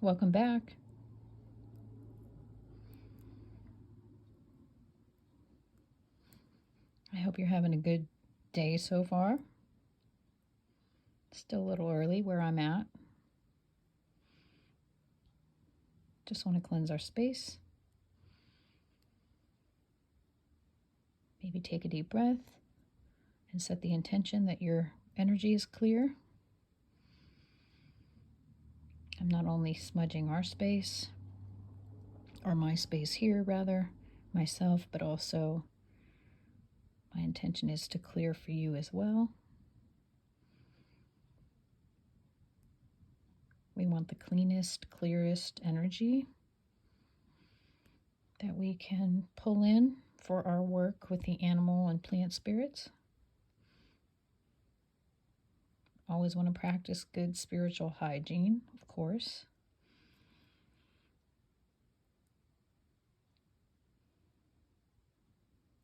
Welcome back. I hope you're having a good day so far. Still a little early where I'm at. Just want to cleanse our space. Maybe take a deep breath and set the intention that your energy is clear. I'm not only smudging our space, or my space here rather, myself, but also my intention is to clear for you as well. We want the cleanest, clearest energy that we can pull in for our work with the animal and plant spirits. Always want to practice good spiritual hygiene, of course.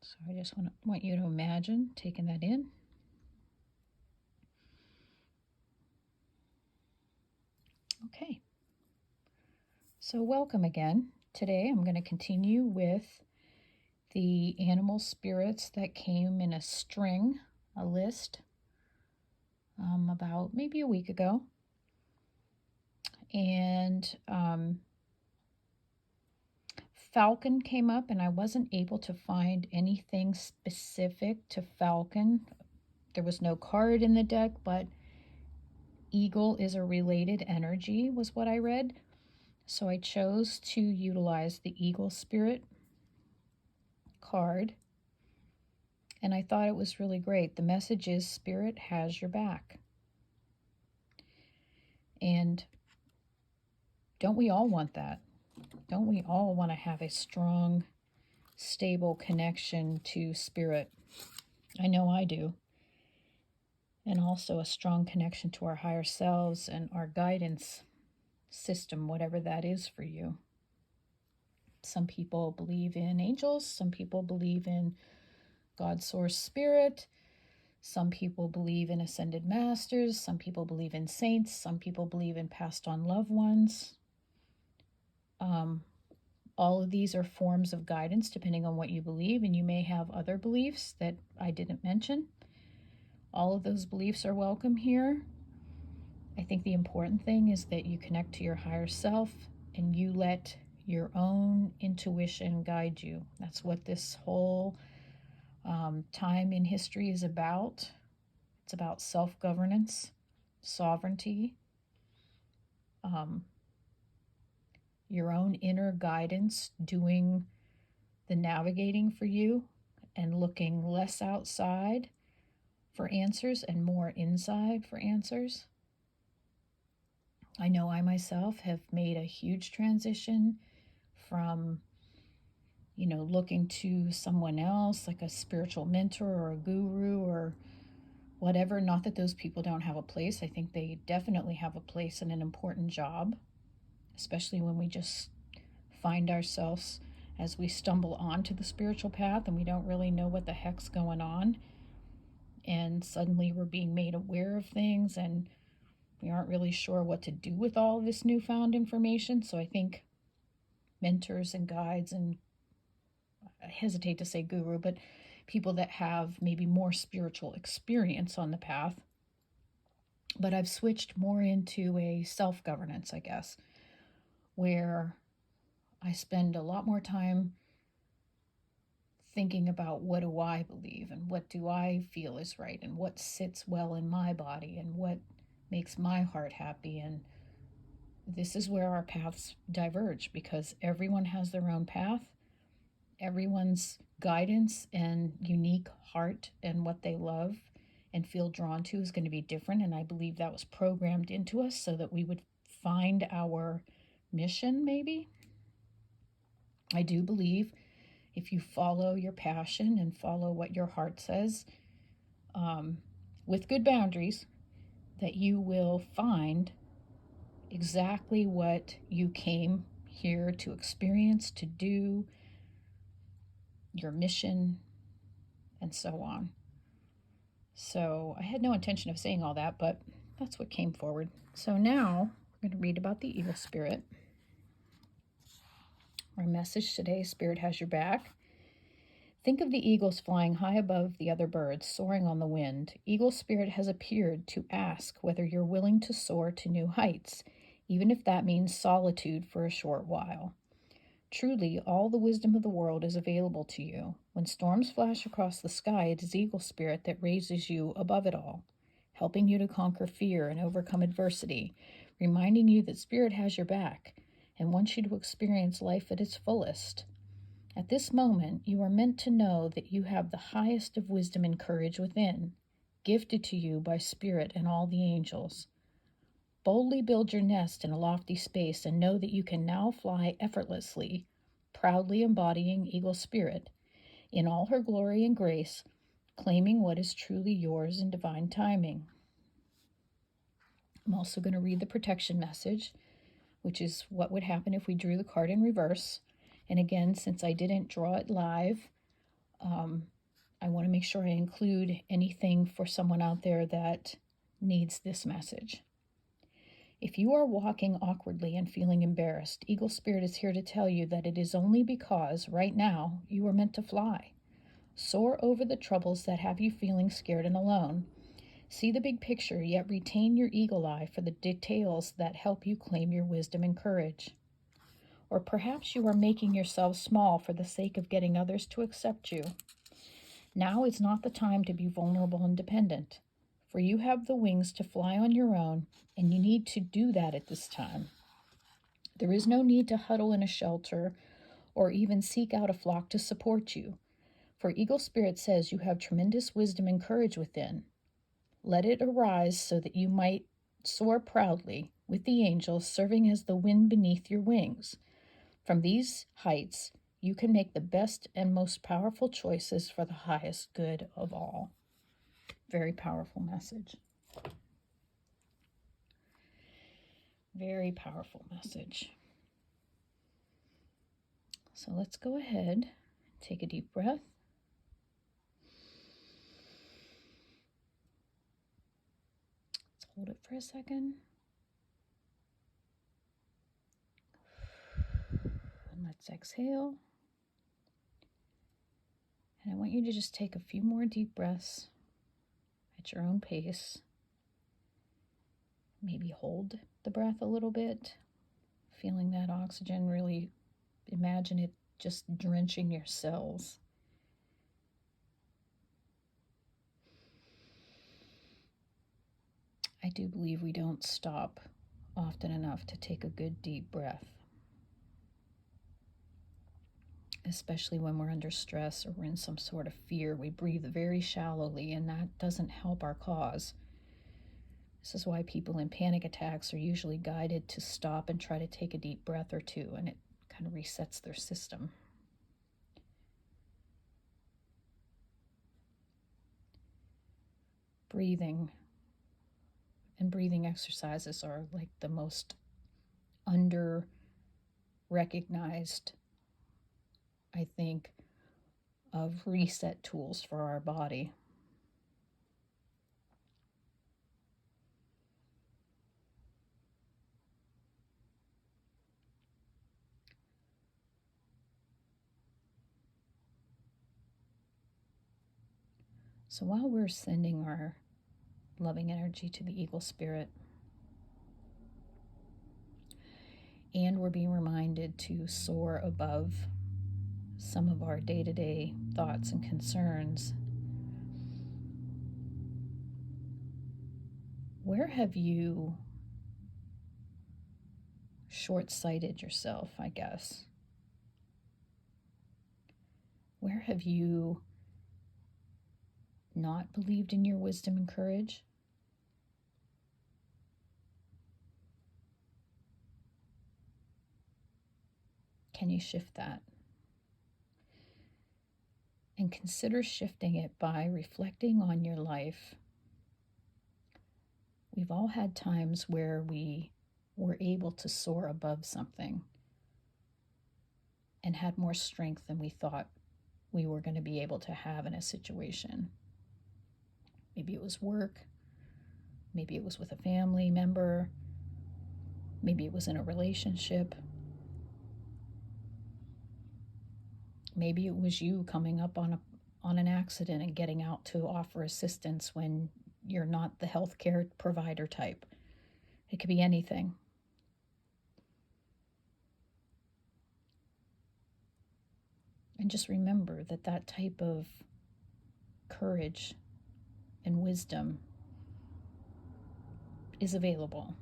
So I just want you to imagine taking that in. Okay. So welcome again. Today I'm going to continue with the animal spirits that came in a string, a list, about maybe a week ago. And Falcon came up, and I wasn't able to find anything specific to Falcon. There was no card in the deck, but Eagle is a related energy, was what I read. So I chose to utilize the Eagle Spirit card, and I thought it was really great. The message is Spirit has your back. And don't we all want that? Don't we all want to have a strong, stable connection to Spirit? I know I do. And also a strong connection to our higher selves and our guidance system, whatever that is for you. Some people believe in angels, some people believe in God, Source, Spirit, some people believe in ascended masters, some people believe in saints, some people believe in passed on loved ones. All of these are forms of guidance depending on what you believe, and you may have other beliefs that I didn't mention. All of those beliefs are welcome here. I think the important thing is that you connect to your higher self and you let your own intuition guide you. That's what this whole time in history is about. It's about self-governance, sovereignty, your own inner guidance doing the navigating for you and looking less outside for answers and more inside for answers. I know I myself have made a huge transition from, looking to someone else like a spiritual mentor or a guru or whatever. Not that those people don't have a place. I think they definitely have a place and an important job, especially when we just find ourselves as we stumble onto the spiritual path and we don't really know what the heck's going on. And suddenly we're being made aware of things and we aren't really sure what to do with all of this newfound information. So I think mentors and guides, and I hesitate to say guru, but people that have maybe more spiritual experience on the path. But I've switched more into a self-governance, I guess, where I spend a lot more time thinking about what do I believe and what do I feel is right and what sits well in my body and what makes my heart happy. And this is where our paths diverge because everyone has their own path. Everyone's guidance and unique heart and what they love and feel drawn to is going to be different. And I believe that was programmed into us so that we would find our mission, maybe. I do believe if you follow your passion and follow what your heart says, with good boundaries, that you will find exactly what you came here to experience, to do, your mission, and so on. So I had no intention of saying all that, but that's what came forward. So now we're We're going to read about the eagle spirit. Our message today, Spirit has your back. Think of the eagles flying high above the other birds, soaring on the wind. Eagle Spirit has appeared to ask whether you're willing to soar to new heights, even if that means solitude for a short while. Truly, all the wisdom of the world is available to you. When storms flash across the sky, it is Eagle Spirit that raises you above it all, helping you to conquer fear and overcome adversity, reminding you that Spirit has your back and wants you to experience life at its fullest. At this moment, you are meant to know that you have the highest of wisdom and courage within, gifted to you by Spirit and all the angels. Boldly build your nest in a lofty space and know that you can now fly effortlessly, proudly embodying Eagle Spirit in all her glory and grace, claiming what is truly yours in divine timing. I'm also going to read the protection message, which is what would happen if we drew the card in reverse. And again, since I didn't draw it live, I want to make sure I include anything for someone out there that needs this message. If you are walking awkwardly and feeling embarrassed, Eagle Spirit is here to tell you that it is only because, right now, you are meant to fly. Soar over the troubles that have you feeling scared and alone. See the big picture, yet retain your eagle eye for the details that help you claim your wisdom and courage. Or perhaps you are making yourself small for the sake of getting others to accept you. Now is not the time to be vulnerable and dependent, for you have the wings to fly on your own, and you need to do that at this time. There is no need to huddle in a shelter or even seek out a flock to support you, for Eagle Spirit says you have tremendous wisdom and courage within. Let it arise so that you might soar proudly with the angels, serving as the wind beneath your wings. From these heights, you can make the best and most powerful choices for the highest good of all. Very powerful message. Very powerful message. So let's go ahead, take a deep breath. Let's hold it for a second. And let's exhale. And I want you to just take a few more deep breaths at your own pace. Maybe hold the breath a little bit, feeling that oxygen, really imagine it just drenching your cells. I do believe we don't stop often enough to take a good deep breath, especially when we're under stress or we're in some sort of fear. We breathe very shallowly, and that doesn't help our cause. This is why people in panic attacks are usually guided to stop and try to take a deep breath or two, and it kind of resets their system. Breathing and breathing exercises are like the most under-recognized, I think, of reset tools for our body. So while we're sending our loving energy to the Eagle Spirit, and we're being reminded to soar above some of our day-to-day thoughts and concerns, where have you short-sighted yourself, I guess? Where have you not believed in your wisdom and courage? Can you shift that? And consider shifting it by reflecting on your life. We've all had times where we were able to soar above something and had more strength than we thought we were going to be able to have in a situation. Maybe it was work, maybe it was with a family member, Maybe it was in a relationship. Maybe it was you coming up on an accident and getting out to offer assistance when you're not the healthcare provider type. It could be anything. And just remember that that type of courage and wisdom is available.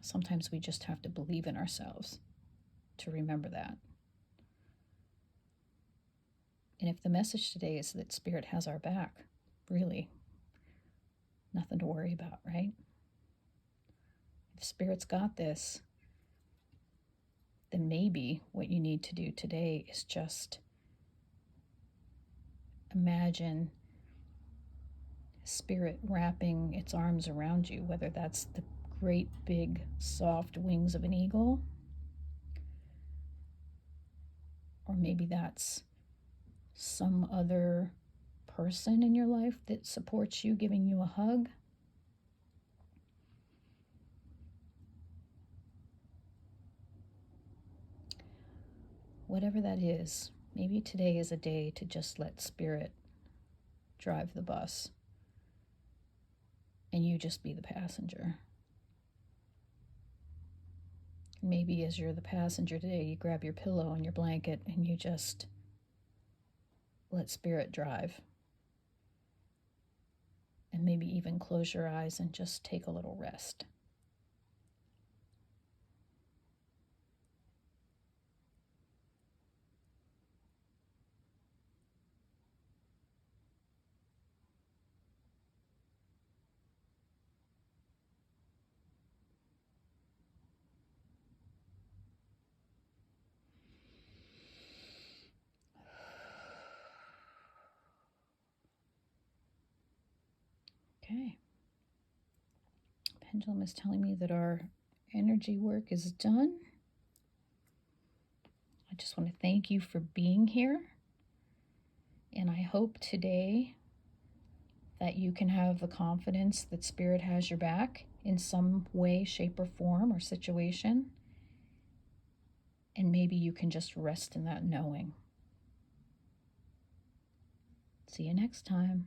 Sometimes we just have to believe in ourselves to remember that. And if the message today is that Spirit has our back, really, nothing to worry about, right? If Spirit's got this, then maybe what you need to do today is just imagine Spirit wrapping its arms around you, whether that's the great big soft wings of an eagle, or maybe that's some other person in your life that supports you, giving you a hug. Whatever that is, maybe today is a day to just let Spirit drive the bus and you just be the passenger. Maybe as you're the passenger today, you grab your pillow and your blanket and you just let Spirit drive. And maybe even close your eyes and just take a little rest. Okay. Pendulum is telling me that our energy work is done. I just want to thank you for being here. And I hope today that you can have the confidence that Spirit has your back in some way, shape, or form or situation. And maybe you can just rest in that knowing. See you next time.